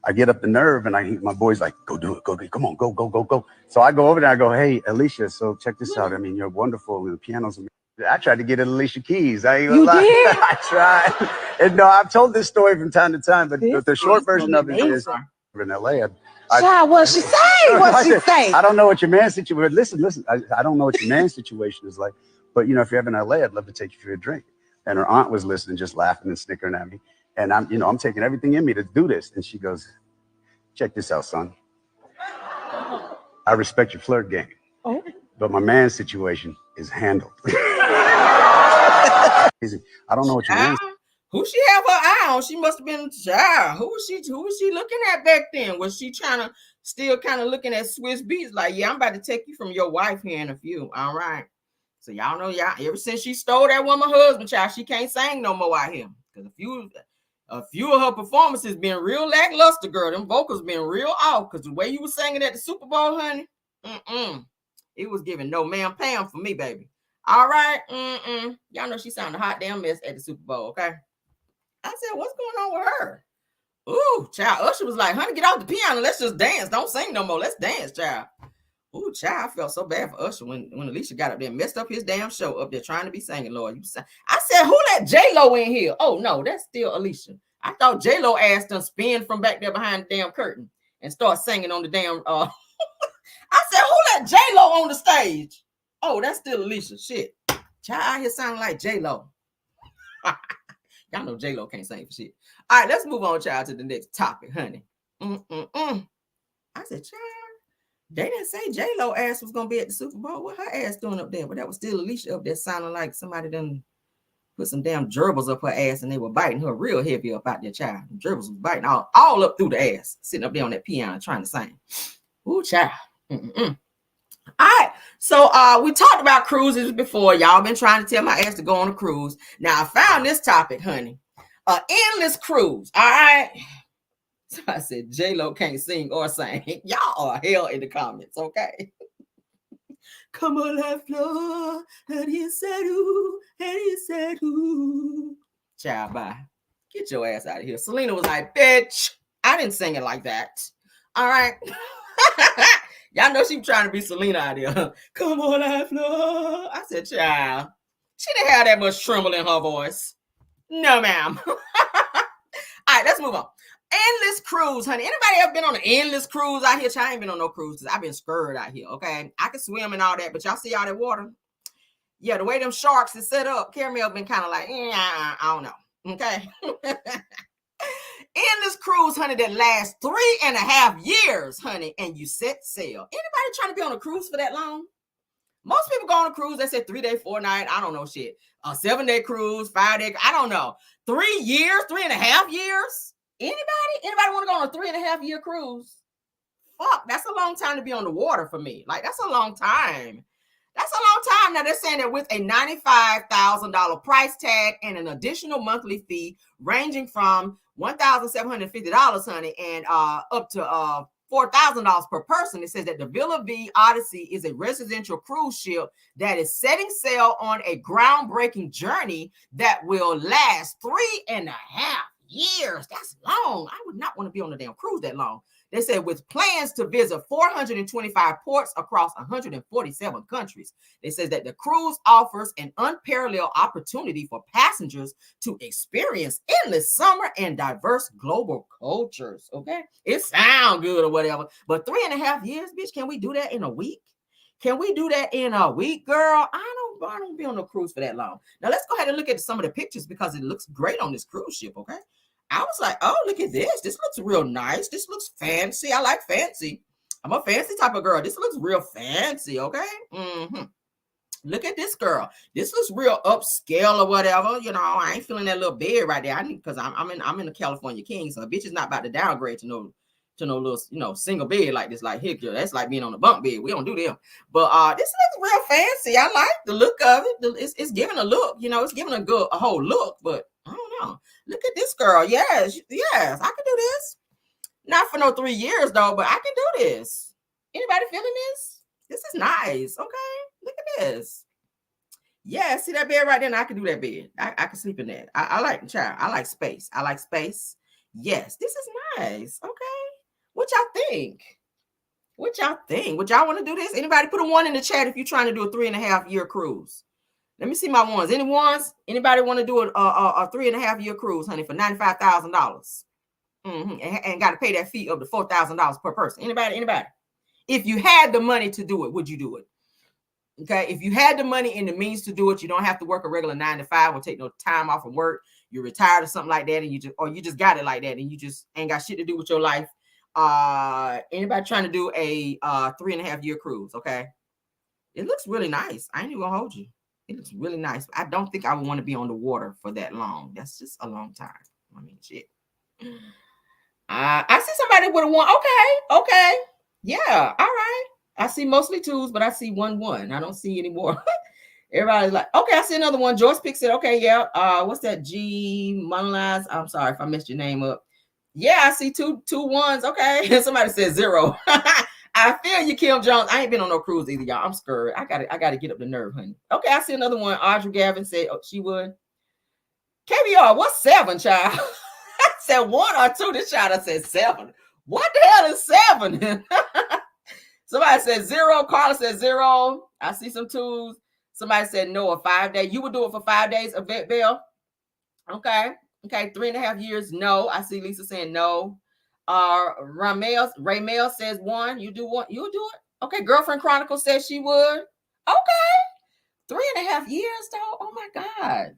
I get up the nerve and my boy's like, go do it. Go, come on, go. So I go over there. I go, hey, Alicia, so check this out. I mean, you're wonderful. And the piano's amazing. I tried to get at Alicia Keys. I ain't gonna lie. Did? I tried. And I've told this story from time to time, but the short version of it is in LA. What she say? I don't know what your man's situation. Listen. I don't know what your man's situation is like. But if you're ever in LA, I'd love to take you for a drink. And her aunt was listening, just laughing and snickering at me. And I'm taking everything in me to do this. And she goes, check this out, son. I respect your flirt game, but my man's situation is handled. I don't know what your man's. Who she have her eye on? She must have been a child. Who was she looking at back then? Was she still kind of looking at Swiss Beats like, yeah, I'm about to take you from your wife here in a few. All right. So y'all know, ever since she stole that woman husband, child, she can't sing no more out here. Because a few of her performances been real lackluster, girl. Them vocals been real off. Because the way you were singing at the Super Bowl, honey, it was giving no ma'am Pam for me, baby. All right, y'all know she sounded a hot damn mess at the Super Bowl, okay? I said, what's going on with her? Ooh, child, Usher was like, honey, get off the piano. Let's just dance. Don't sing no more. Let's dance, child. Ooh, child, I felt so bad for Usher when Alicia got up there and messed up his damn show up there trying to be singing, Lord. I said, who let J-Lo in here? Oh, no, that's still Alicia. I thought J-Lo asked them spin from back there behind the damn curtain and start singing on the damn... I said, who let J-Lo on the stage? Oh, that's still Alicia. Shit. Child out here sounding like J-Lo. Y'all know J-Lo can't sing for shit. All right, let's move on, child, to the next topic, honey. I said, child, they didn't say J-Lo ass was going to be at the Super Bowl. What her ass doing up there? But that was still Alicia up there sounding like somebody done put some damn gerbils up her ass and they were biting her real heavy up out there, child. The gerbils was biting all up through the ass, sitting up there on that piano trying to sing. Ooh, child. All right. So we talked about cruises before. Y'all been trying to tell my ass to go on a cruise. Now, I found this topic, honey. Endless cruise. All right. So I said, J-Lo can't sing or sing. Y'all are hell in the comments, okay? Come on, la flor, and he said, ooh. Child, bye. Get your ass out of here. Selena was like, bitch, I didn't sing it like that. All right. Y'all know she was trying to be Selena out here. Come on, la flor. I said, child, she didn't have that much tremble in her voice. No, ma'am. All right, let's move on. Endless cruise, honey. Anybody ever been on an endless cruise out here? I ain't been on no cruises. I've been scared out here, okay? I can swim and all that, but y'all see all that water? Yeah, the way them sharks is set up, Caramel been kind of like, I don't know, okay? Endless cruise, honey, that lasts 3.5 years, honey, and you set sail. Anybody trying to be on a cruise for that long? Most people go on a cruise, they say 3 day, 4 night. I don't know shit. A 7-day cruise, 5 day. I don't know. 3 years, 3.5 years. Anybody want to go on a 3.5 year cruise? Fuck, that's a long time to be on the water for me. Like, that's a long time. That's a long time. Now, they're saying that with a $95,000 price tag and an additional monthly fee ranging from $1,750, honey, and up to $4,000 per person. It says that the Villa V Odyssey is a residential cruise ship that is setting sail on a groundbreaking journey that will last 3.5 years. That's long. I would not want to be on a damn cruise that long. They said with plans to visit 425 ports across 147 countries. They says that the cruise offers an unparalleled opportunity for passengers to experience endless summer and diverse global cultures. Okay, it sounds good or whatever, but 3.5 years, bitch, can we do that in a week? Can we do that in a week, girl? I don't be on a cruise for that long. Now let's go ahead and look at some of the pictures because it looks great on this cruise ship. Okay. I was like, oh, look at this. This looks real nice. This looks fancy. I like fancy. I'm a fancy type of girl. This looks real fancy, okay? Mm-hmm. Look at this girl. This looks real upscale or whatever. You know, I ain't feeling that little bed right there. I need because I'm in the California King, so a bitch is not about to downgrade to no little single bed like this, like here, girl. That's like being on a bunk bed. We don't do them. But this looks real fancy. I like the look of it. It's giving a look. It's giving a whole look. But I don't know. Look at this girl. Yes, I can do this. Not for no 3 years though, but I can do this. Anybody feeling this? This is nice. Okay, look at this. Yeah, see that bed right there? I can do that bed. I can sleep in that. I like child. I like space. I like space. Yes, this is nice. Okay. What y'all think? What y'all think? Would y'all want to do this? Anybody put a 1 in the chat if you're trying to do a 3.5 year cruise? Let me see my ones. Any ones? Anybody want to do a 3.5 year cruise, honey, for $95,000? And got to pay that fee up to $4,000 per person. Anybody? If you had the money to do it, would you do it? Okay. If you had the money and the means to do it, you don't have to work a regular 9 to 5 or take no time off from work. You're retired or something like that, and you just got it like that, and you just ain't got shit to do with your life. Anybody trying to do a 3.5 year cruise? Okay. It looks really nice. I ain't even gonna hold you. It looks really nice. I don't think I would want to be on the water for that long. That's just a long time. I mean, shit. I see somebody with a 1. Okay. Yeah. All right. I see mostly 2s, but I see 1. I don't see any more. Everybody's like, okay, I see another one. Joyce picks it. Okay, yeah. What's that? G Monolaz. I'm sorry if I messed your name up. Yeah, I see two 1s. Okay. Somebody said 0. I feel you, Kim Jones. I ain't been on no cruise either, y'all. I'm scared. I gotta get up the nerve, honey. Okay, I see another one. Audrey Gavin said she would. KBR, what's 7, child? I said 1 or 2. This child I said 7. What the hell is 7? Somebody said 0. Carla said 0. I see some 2s. Somebody said no, a 5 day. You would do it for 5 days, Yvette Bell? Okay. 3.5 years. No. I see Lisa saying no. Raymel says 1. You do 1. You'll do it. Okay. Girlfriend Chronicle says she would. Okay. 3.5 years though. Oh my God.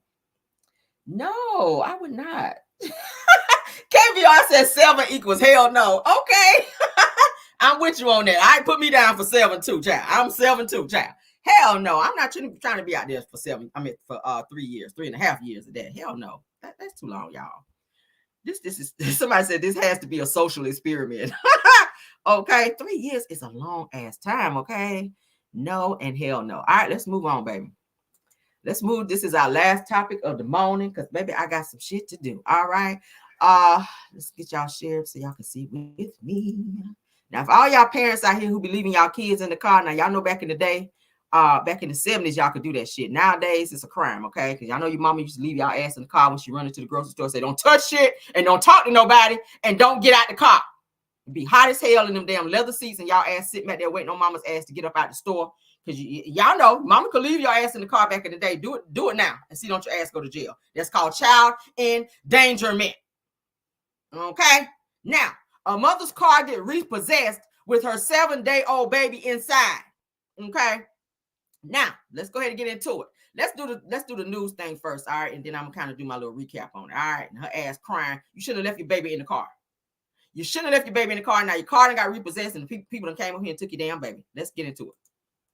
No, I would not. KVR says 7 equals hell no. Okay. I'm with you on that. I put me down for 7 too, child. I'm 7 too, child. Hell no. I'm not trying to be out there for 7. I mean for 3 years, 3.5 years of that. Hell no. That's too long, y'all. This is somebody said this has to be a social experiment. Okay, 3 years is a long ass time. Okay, no and hell no. All right, let's move on, baby. Let's move. This is our last topic of the morning because baby, I got some shit to do. All right, let's get y'all shared so y'all can see with me. Now, for all y'all parents out here who be leaving y'all kids in the car, now y'all know back in the day, back in the 70s, y'all could do that shit. Nowadays, it's a crime, okay? Because y'all know your mama used to leave y'all ass in the car when she run into the grocery store, say, don't touch shit and don't talk to nobody and don't get out the car. It'd be hot as hell in them damn leather seats and y'all ass sitting back there waiting on mama's ass to get up out the store. Because y'all know mama could leave your ass in the car back in the day. Do it now and see don't your ass go to jail. That's called child endangerment. Okay? Now, a mother's car get repossessed with her 7-day-old baby inside. Okay? Now, let's go ahead and get into it. Let's do the news thing first, all right? And then I'm gonna kind of do my little recap on it. All right. And her ass crying. You shouldn't have left your baby in the car. You shouldn't have left your baby in the car. Now your car done got repossessed and people done came over here and took your damn baby. Let's get into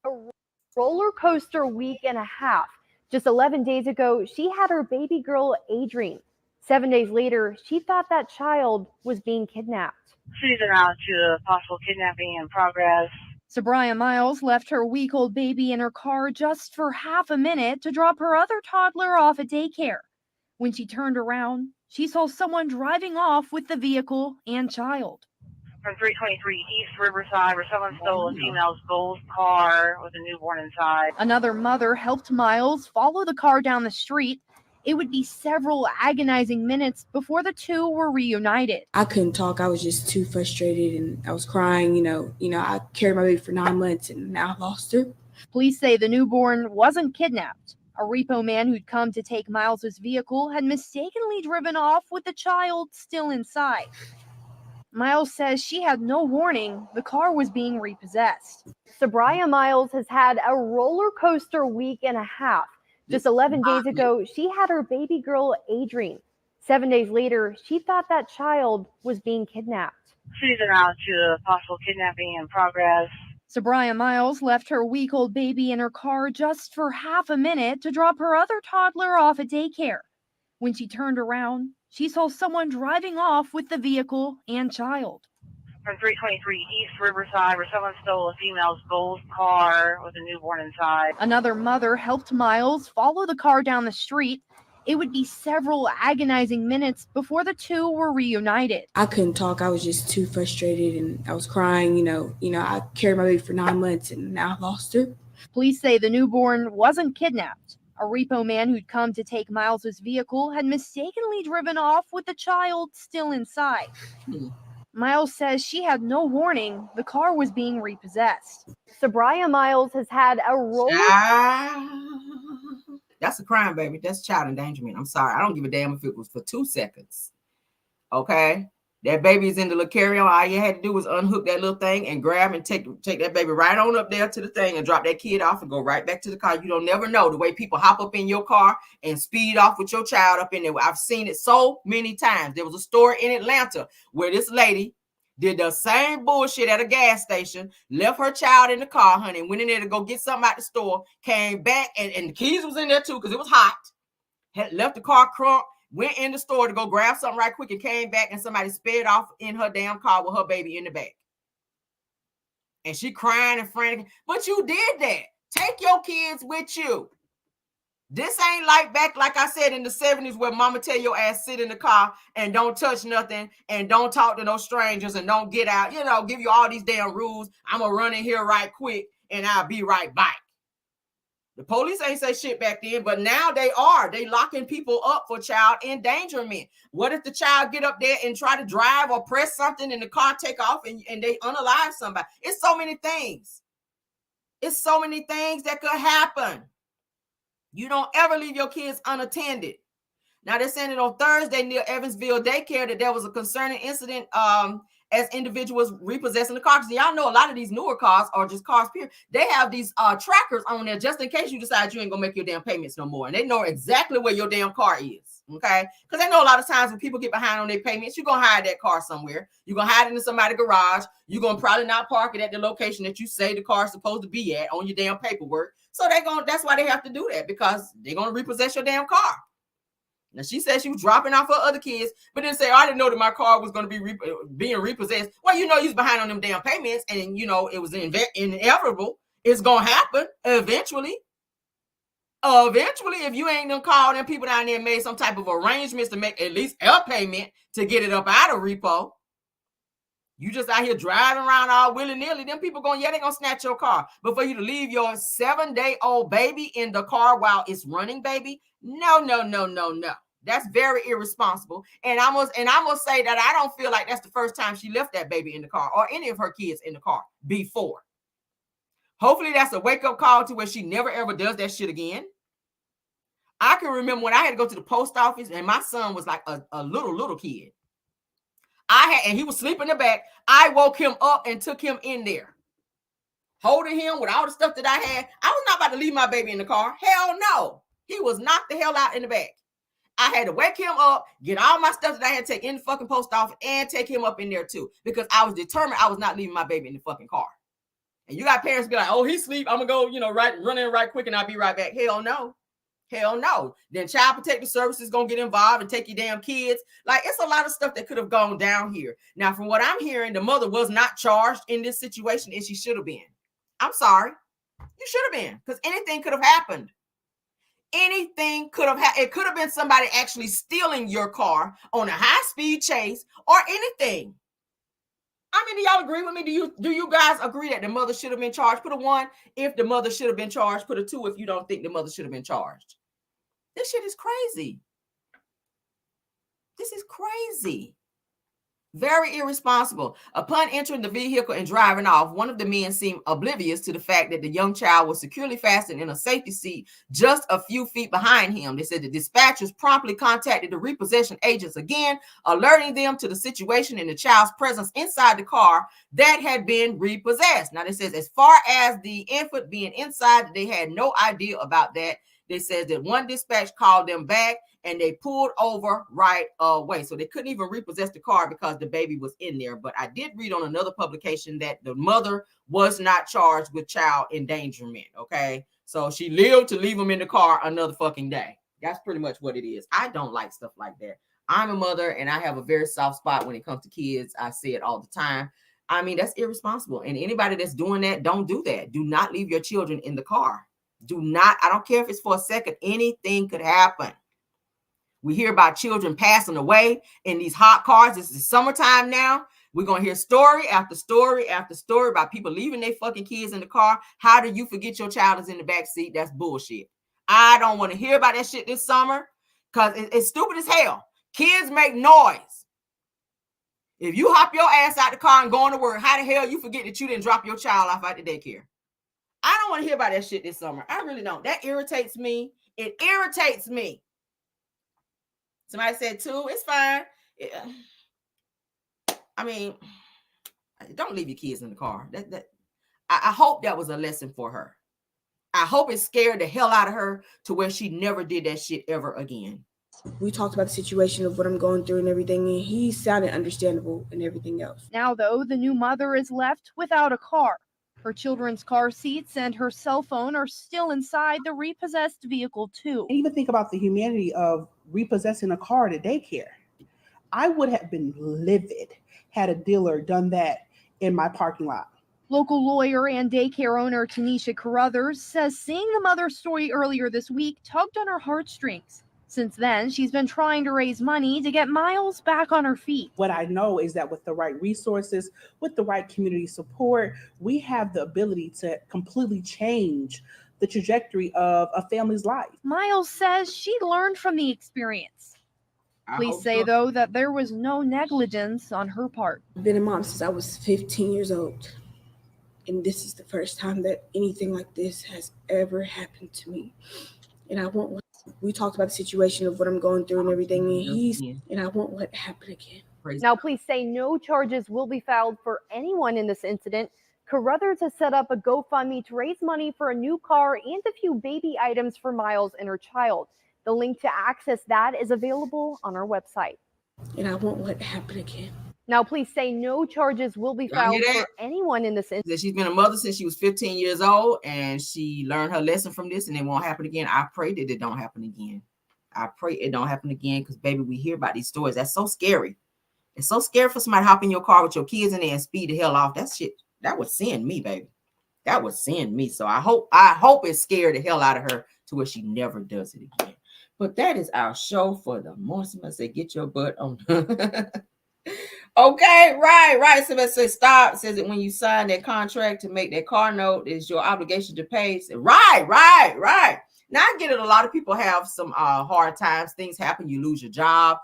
it. roller coaster week and a half. Just 11 days ago, she had her baby girl, Adrian. 7 days later, she thought that child was being kidnapped. Please announce to possible kidnapping in progress. Sabria Miles left her week-old baby in her car just for half a minute to drop her other toddler off at daycare. When she turned around, she saw someone driving off with the vehicle and child. From 323 East Riverside, where someone stole a female's Gold car with a newborn inside. Another mother helped Miles follow the car down the street. It would be several agonizing minutes before the two were reunited. I couldn't talk. I was just too frustrated and I was crying. I carried my baby for 9 months and now I lost her. Police say the newborn wasn't kidnapped. A repo man who'd come to take Miles's vehicle had mistakenly driven off with the child still inside. Miles says she had no warning the car was being repossessed. Sabria Miles has had a roller coaster week and a half. Just 11 days ago, she had her baby girl, Adrian. 7 days later, she thought that child was being kidnapped. Please announce to possible kidnapping in progress. Sabria Miles left her week-old baby in her car just for half a minute to drop her other toddler off at daycare. When she turned around, she saw someone driving off with the vehicle and child. From 323 East Riverside, where someone stole a female's Gold car with a newborn inside. Another mother helped Miles follow the car down the street. It would be several agonizing minutes before the two were reunited. I couldn't talk. I was just too frustrated and I was crying. I carried my baby for 9 months and now I lost her. Police say the newborn wasn't kidnapped. A repo man who'd come to take Miles's vehicle had mistakenly driven off with the child still inside. Miles says she had no warning the car was being repossessed. Sabria Miles has had a roller... That's a crime, baby. That's child endangerment. I'm sorry. I don't give a damn if it was for 2 seconds. Okay? That baby's in the little carry-on. All you had to do was unhook that little thing and grab and take that baby right on up there to the thing and drop that kid off and go right back to the car. You don't never know the way people hop up in your car and speed off with your child up in there. I've seen it so many times. There was a story in Atlanta where this lady did the same bullshit at a gas station, left her child in the car, honey, went in there to go get something out the store, came back, and the keys was in there too because it was hot. Had left the car crunk, went in the store to go grab something right quick and came back and somebody sped off in her damn car with her baby in the back. And she crying and frantic. But you did that. Take your kids with you. This ain't like I said, in the 70s where mama tell your ass sit in the car and don't touch nothing and don't talk to no strangers and don't get out, give you all these damn rules. I'm going to run in here right quick and I'll be right back. The police ain't say shit back then, but now they are. They locking people up for child endangerment. What if the child get up there and try to drive or press something and the car take off and they unalive somebody? It's so many things. It's so many things that could happen. You don't ever leave your kids unattended. Now, they're saying that on Thursday near Evansville daycare that there was a concerning incident as individuals repossessing the cars. Y'all know a lot of these newer cars or just cars, period. They have these trackers on there just in case you decide you ain't going to make your damn payments no more. And they know exactly where your damn car is, okay? Because they know a lot of times when people get behind on their payments, you're going to hide that car somewhere. You're going to hide it in somebody's garage. You're going to probably not park it at the location that you say the car's supposed to be at on your damn paperwork. So that's why they have to do that, because they're going to repossess your damn car. Now, she said she was dropping off her other kids, but then say, I didn't know that my car was going to be being repossessed. Well, you was behind on them damn payments, and, it was inevitable. It's going to happen eventually. Eventually, if you ain't them called them people down there and made some type of arrangements to make at least a payment to get it up out of repo. You just out here driving around all willy-nilly. Them people they're going to snatch your car. But for you to leave your 7-day-old baby in the car while it's running, baby, no. That's very irresponsible. And I must say that I don't feel like that's the first time she left that baby in the car or any of her kids in the car before. Hopefully that's a wake-up call to where she never, ever does that shit again. I can remember when I had to go to the post office and my son was like a little kid. And he was sleeping in the back. I woke him up and took him in there, holding him with all the stuff that I had. I was not about to leave my baby in the car. Hell no. He was knocked the hell out in the back. I had to wake him up, get all my stuff that I had to take in the fucking post office and take him up in there too, because I was determined I was not leaving my baby in the fucking car. And you got parents be like, oh, he sleep. I'm going to go, run in right quick and I'll be right back. Hell no. Hell no. Then Child Protective Services going to get involved and take your damn kids. Like, it's a lot of stuff that could have gone down here. Now, from what I'm hearing, the mother was not charged in this situation, and she should have been. I'm sorry. You should have been, because anything could have happened. Anything could have happened. It could have been somebody actually stealing your car on a high-speed chase or anything. I mean, do y'all agree with me? Do you guys agree that the mother should have been charged? Put a 1 if the mother should have been charged. Put a 2 if you don't think the mother should have been charged. This shit is crazy. This is crazy. Very irresponsible. Upon entering the vehicle and driving off, one of the men seemed oblivious to the fact that the young child was securely fastened in a safety seat just a few feet behind him. They said the dispatchers promptly contacted the repossession agents again, alerting them to the situation and the child's presence inside the car that had been repossessed. Now, they says as far as the infant being inside, they had no idea about that. They said that one dispatch called them back and they pulled over right away. So they couldn't even repossess the car because the baby was in there. But I did read on another publication that the mother was not charged with child endangerment. Okay. So she lived to leave him in the car another fucking day. That's pretty much what it is. I don't like stuff like that. I'm a mother and I have a very soft spot when it comes to kids. I say it all the time. I mean, that's irresponsible. And anybody that's doing that, don't do that. Do not leave your children in the car. Do not. I don't care if it's for a second. Anything could happen. We hear about children passing away in these hot cars. This is summertime now. We're going to hear story after story after story about people leaving their fucking kids in the car. How do you forget your child is in the back seat? That's bullshit. I don't want to hear about that shit this summer because it's stupid as hell. Kids make noise. If you hop your ass out the car and go to work, how the hell you forget that you didn't drop your child off at the daycare? I don't want to hear about that shit this summer. I really don't. That irritates me. It irritates me. Somebody said 2. It's fine. I mean, don't leave your kids in the car. I hope that was a lesson for her. I hope it scared the hell out of her to where she never did that shit ever again. We talked about the situation of what I'm going through and everything, and he sounded understandable and everything else. Now, though, the new mother is left without a car. Her children's car seats and her cell phone are still inside the repossessed vehicle, too. And even think about the humanity of repossessing a car at a daycare. I would have been livid had a dealer done that in my parking lot. Local lawyer and daycare owner Tanisha Carruthers says seeing the mother's story earlier this week tugged on her heartstrings. Since then, she's been trying to raise money to get Miles back on her feet. What I know is that with the right resources, with the right community support, we have the ability to completely change the trajectory of a family's life. Miles says she learned from the experience. Police say, though, that there was no negligence on her part. I've been a mom since I was 15 years old. And this is the first time that anything like this has ever happened to me. And I won't. We talked about the situation of what I'm going through and everything, and I won't let it happen again. Now, police say no charges will be filed for anyone in this incident. Carruthers has set up a GoFundMe to raise money for a new car and a few baby items for Miles and her child. The link to access that is available on our website. And I won't let it happen again. Now, police say no charges will be filed for anyone in this incident. She's been a mother since she was 15 years old, and she learned her lesson from this, and it won't happen again. I pray that it don't happen again. I pray it don't happen again, because, baby, we hear about these stories. That's so scary. It's so scary for somebody to hop in your car with your kids in there and speed the hell off. That shit, that would send me, baby. That would send me. So I hope it scared the hell out of her to where she never does it again. But that is our show for the morning. Somebody say, get your butt on. Okay, right. Somebody say stop. Says that when you sign that contract to make that car note, it's your obligation to pay. Say, right. Now I get it. A lot of people have some hard times. Things happen. You lose your job.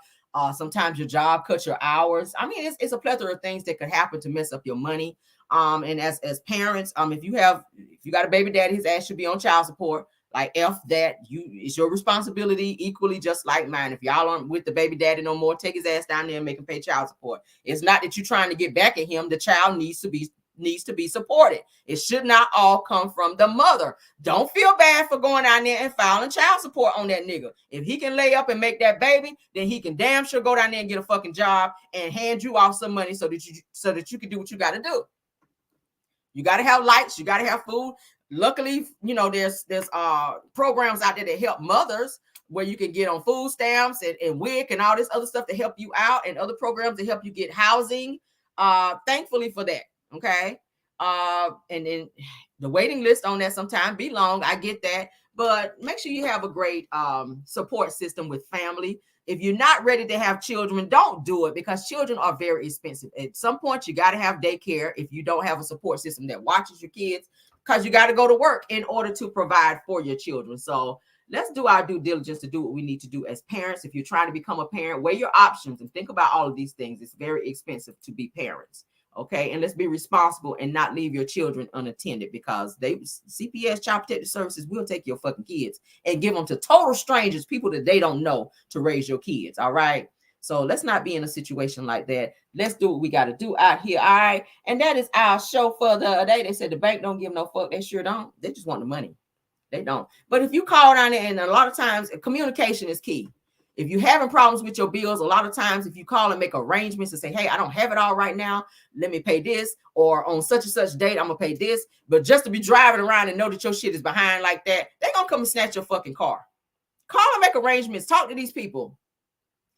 Sometimes your job cuts your hours. I mean, it's a plethora of things that could happen to mess up your money. And as parents, if you got a baby daddy, his ass should be on child support. Like F that, it's your responsibility equally just like mine. If y'all aren't with the baby daddy no more, take his ass down there and make him pay child support. It's not that you're trying to get back at him. The child needs to be supported. It should not all come from the mother. Don't feel bad for going down there and filing child support on that nigga. If he can lay up and make that baby, then he can damn sure go down there and get a fucking job and hand you off some money so that you can do what you got to do. You got to have lights. You got to have food. Luckily, you know, there's programs out there that help mothers where you can get on food stamps and WIC and all this other stuff to help you out, and other programs to help you get housing. Thankfully for that. Okay. And then the waiting list on that sometimes be long. I get that, but make sure you have a great support system with family. If you're not ready to have children, don't do it, because children are very expensive. At some point, you got to have daycare if you don't have a support system that watches your kids, because you got to go to work in order to provide for your children. So let's do our due diligence to do what we need to do as parents. If you're trying to become a parent, weigh your options and think about all of these things. It's very expensive to be parents. Okay, and let's be responsible and not leave your children unattended, because CPS, Child Protective Services, will take your fucking kids and give them to total strangers, people that they don't know, to raise your kids. All right. So let's not be in a situation like that. Let's do what we got to do out here. All right. And that is our show for the day. They said the bank don't give no fuck. They sure don't. They just want the money. They don't. But if you call down there, and a lot of times communication is key. If you're having problems with your bills, a lot of times if you call and make arrangements and say, hey, I don't have it all right now, let me pay this, or on such and such date, I'm going to pay this. But just to be driving around and know that your shit is behind like that, they're going to come and snatch your fucking car. Call and make arrangements. Talk to these people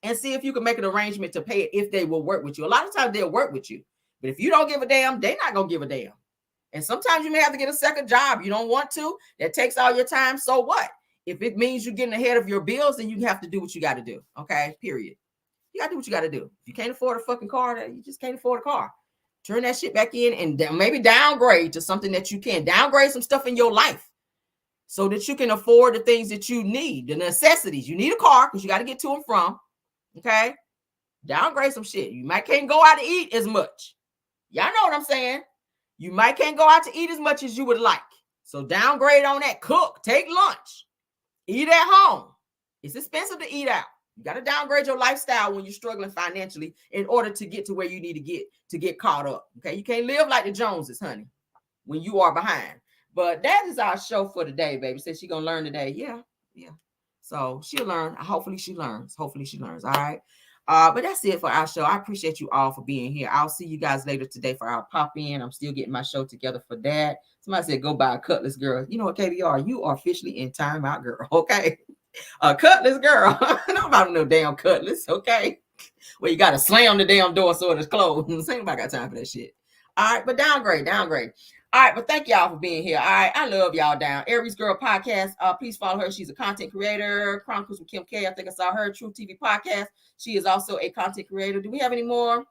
and see if you can make an arrangement to pay it, if they will work with you. A lot of times they'll work with you. But if you don't give a damn, they're not going to give a damn. And sometimes you may have to get a second job. You don't want to. That takes all your time. So what? If it means you're getting ahead of your bills, then you have to do what you got to do. Okay, period. You got to do what you got to do. If you can't afford a fucking car, you just can't afford a car. Turn that shit back in and maybe downgrade to something that you can. Downgrade some stuff in your life so that you can afford the things that you need, the necessities. You need a car because you got to get to and from. Okay, downgrade some shit. You might can't go out to eat as much. Y'all know what I'm saying. You might can't go out to eat as much as you would like. So downgrade on that. Cook, take lunch. Eat at home. It's expensive to eat out. You got to downgrade your lifestyle when you're struggling financially in order to get to where you need to get caught up. Okay, you can't live like the Joneses, honey, when you are behind. But that is our show for today, baby. Said she's gonna learn today. Yeah. So she'll learn. Hopefully she learns. All right. But that's it for our show. I appreciate you all for being here. I'll see you guys later today for our pop in. I'm still getting my show together for that. Somebody said, go buy a Cutlass, girl. You know what, KBR? You are officially in timeout, girl. Okay. A Cutlass, girl. Nobody no damn Cutlass. Okay. Well, you got to slam the damn door so it's closed. Ain't nobody got time for that shit. All right. But downgrade. All right, but thank y'all for being here. All right, I love y'all down. Aries Girl Podcast. Please follow her. She's a content creator. Chronicles with Kim K. I think I saw her. True TV Podcast. She is also a content creator. Do we have any more?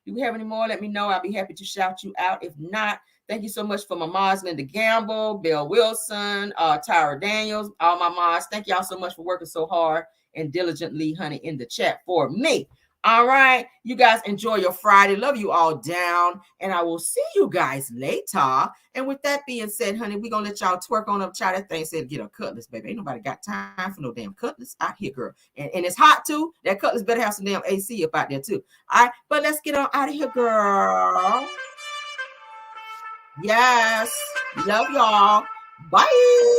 Let me know. I'll be happy to shout you out. If not, thank you so much for my mods, Linda Gamble, Bill Wilson, Tyra Daniels, all my mods. Thank y'all so much for working so hard and diligently, honey, in the chat for me. All right, you guys enjoy your Friday. Love you all down, and I will see you guys later. And with that being said, honey, we're gonna let y'all twerk on up. Child, that thing said get a Cutlass, baby. Ain't nobody got time for no damn Cutlass out here, girl. And it's hot too. That Cutlass better have some damn AC up out there too. All right, but let's get on out of here, girl. Yes, love y'all. Bye.